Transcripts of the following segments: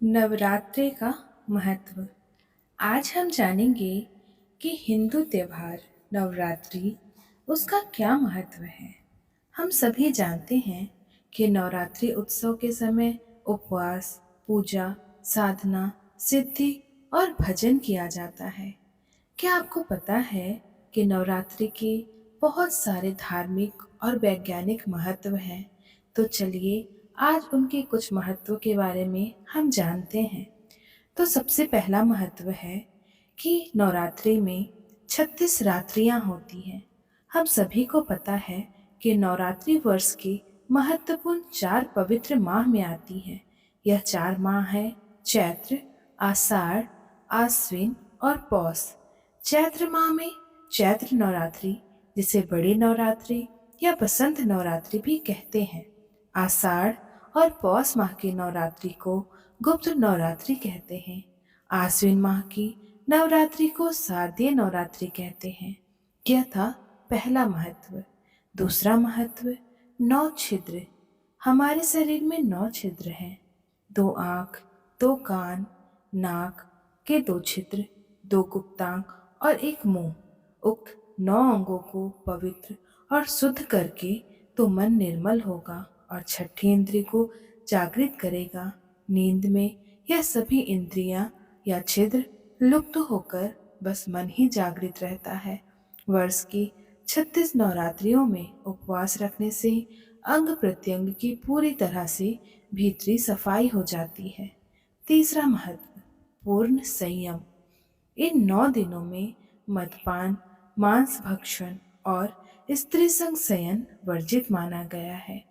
नवरात्रि का महत्व। आज हम जानेंगे कि हिंदू त्योहार नवरात्रि उसका क्या महत्व है। हम सभी जानते हैं कि नवरात्रि उत्सव के समय उपवास, पूजा, साधना, सिद्धि और भजन किया जाता है। क्या आपको पता है कि नवरात्रि के बहुत सारे धार्मिक और वैज्ञानिक महत्व हैं? तो चलिए आज उनके कुछ महत्व के बारे में हम जानते हैं। तो सबसे पहला महत्व है कि नवरात्रि में 36 रात्रियां होती हैं। हम सभी को पता है कि नवरात्रि वर्ष के महत्वपूर्ण 4 पवित्र माह में आती है। यह 4 माह है चैत्र, आषाढ़, आश्विन और पौष। चैत्र माह में चैत्र नवरात्रि, जिसे बड़ी नवरात्रि या बसंत नवरात्रि भी कहते हैं। आषाढ़ और पौष माह की नवरात्रि को गुप्त नवरात्रि कहते हैं। आश्विन माह की नवरात्रि को शारदीय नवरात्रि कहते हैं। यह था पहला महत्व। दूसरा महत्व, 9 छिद्र। हमारे शरीर में 9 छिद्र हैं। 2 आँख, 2 कान, नाक के 2 छिद्र, 2 गुप्तांग और 1 मुंह। उक्त 9 अंगों को पवित्र और शुद्ध करके तो मन निर्मल होगा और छठी इंद्रिय को जागृत करेगा। नींद में यह सभी इंद्रियां या छिद्र लुप्त होकर बस मन ही जागृत रहता है। वर्ष की 36 नवरात्रियों में उपवास रखने से अंग प्रत्यंग की पूरी तरह से भीतरी सफाई हो जाती है। तीसरा महत्व, पूर्ण संयम। इन 9 दिनों में मदपान, मांस भक्षण और स्त्री संग शयन वर्जित माना गया है।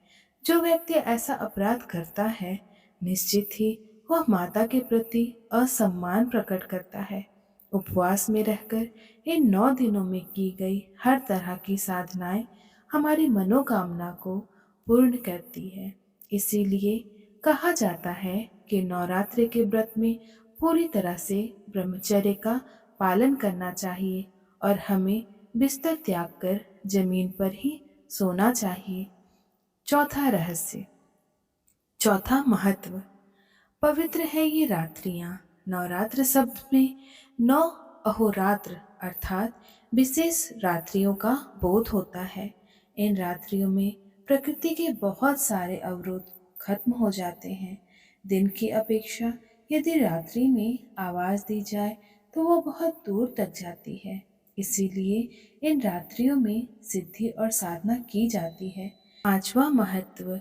जो व्यक्ति ऐसा अपराध करता है, निश्चित ही वह माता के प्रति असम्मान प्रकट करता है। उपवास में रहकर इन 9 दिनों में की गई हर तरह की साधनाएं हमारी मनोकामना को पूर्ण करती है। इसीलिए कहा जाता है कि नवरात्रि के व्रत में पूरी तरह से ब्रह्मचर्य का पालन करना चाहिए और हमें बिस्तर त्याग कर जमीन पर ही सोना चाहिए। चौथा रहस्य, चौथा महत्व, पवित्र है ये रात्रियां। नवरात्र शब्द में 9 अहोरात्र अर्थात विशेष रात्रियों का बोध होता है। इन रात्रियों में प्रकृति के बहुत सारे अवरोध खत्म हो जाते हैं। दिन की अपेक्षा यदि रात्रि में आवाज दी जाए तो वो बहुत दूर तक जाती है। इसीलिए इन रात्रियों में सिद्धि और साधना की जाती है। पांचवा महत्व,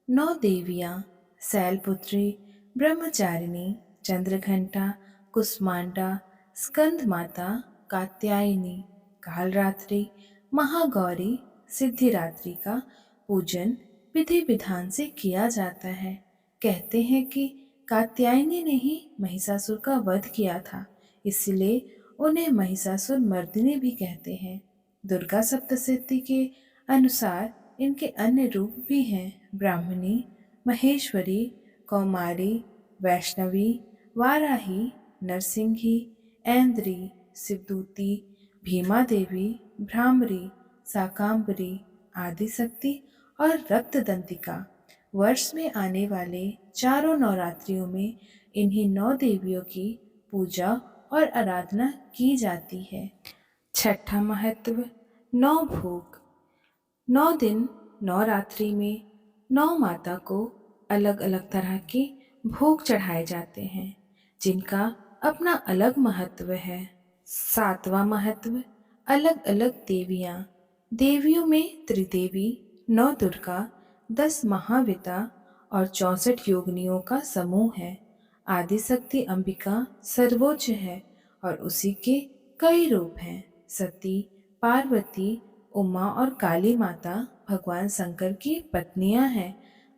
9 देवियां, शैलपुत्री, ब्रह्मचारिणी, चंद्रघंटा, कुष्मांडा, स्कंद माता, कात्यायनी, कालरात्रि, महागौरी, सिद्धिरात्रि का पूजन विधि विधान से किया जाता है। कहते हैं कि कात्यायनी ने ही महिषासुर का वध किया था, इसलिए उन्हें महिषासुर मर्दिनी भी कहते हैं। दुर्गा सप्तशती के अनुसार इनके अन्य रूप भी हैं, ब्राह्मणी, महेश्वरी, कौमारी, वैष्णवी, वाराही, नरसिंही, ऐन्द्री, शिवदूती, भीमा देवी, भ्रामरी, शाकांबरी, आदिशक्ति और रक्तदंतिका। वर्ष में आने वाले चारों नवरात्रियों में इन्हीं 9 देवियों की पूजा और आराधना की जाती है। छठा महत्व, 9 भोग। 9 दिन नवरात्रि में 9 माता को अलग अलग तरह के भोग चढ़ाए जाते हैं, जिनका अपना अलग महत्व है। सातवां महत्व, अलग अलग देवियां। देवियों में त्रिदेवी, 9 दुर्गा, 10 महाविता और 64 योगिनियों का समूह है। आदिशक्ति अंबिका सर्वोच्च है और उसी के कई रूप हैं। सती, पार्वती, उमा और काली माता भगवान शंकर की पत्नियां हैं।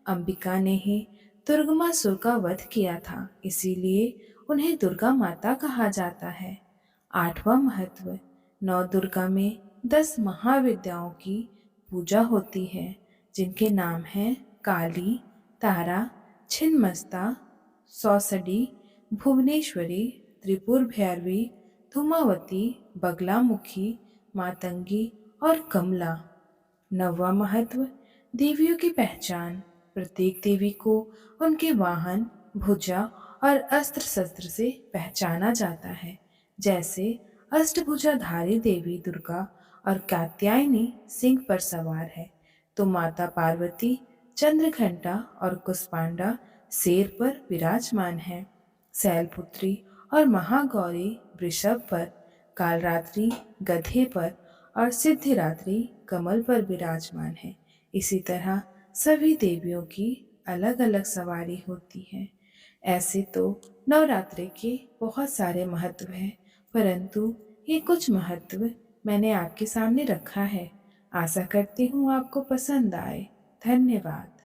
अंबिका ने ही दुर्गमासुर का वध किया था, इसीलिए उन्हें दुर्गा माता कहा जाता है। आठवां महत्व, 9 दुर्गा में 10 महाविद्याओं की पूजा होती है, जिनके नाम हैं काली, तारा, छिन्नमस्ता, सौसडी, भुवनेश्वरी, त्रिपुर भैरवी, धूमावती, बगलामुखी, मातंगी और कमला। नौवां महत्व, देवियों की पहचान। प्रत्येक देवी को उनके वाहन, भुजा और अस्त्र शस्त्र से पहचाना जाता है। जैसे अष्टभुजाधारी देवी दुर्गा और कात्यायनी सिंह पर सवार है, तो माता पार्वती चंद्रघंटा और कुष्मांडा शेर पर विराजमान है। शैलपुत्री और महागौरी वृषभ पर, कालरात्रि गधे पर और सिद्धिरात्रि कमल पर विराजमान है। इसी तरह सभी देवियों की अलग अलग सवारी होती है। ऐसे तो नवरात्रि के बहुत सारे महत्व हैं, परंतु ये कुछ महत्व मैंने आपके सामने रखा है। आशा करती हूँ आपको पसंद आए। धन्यवाद।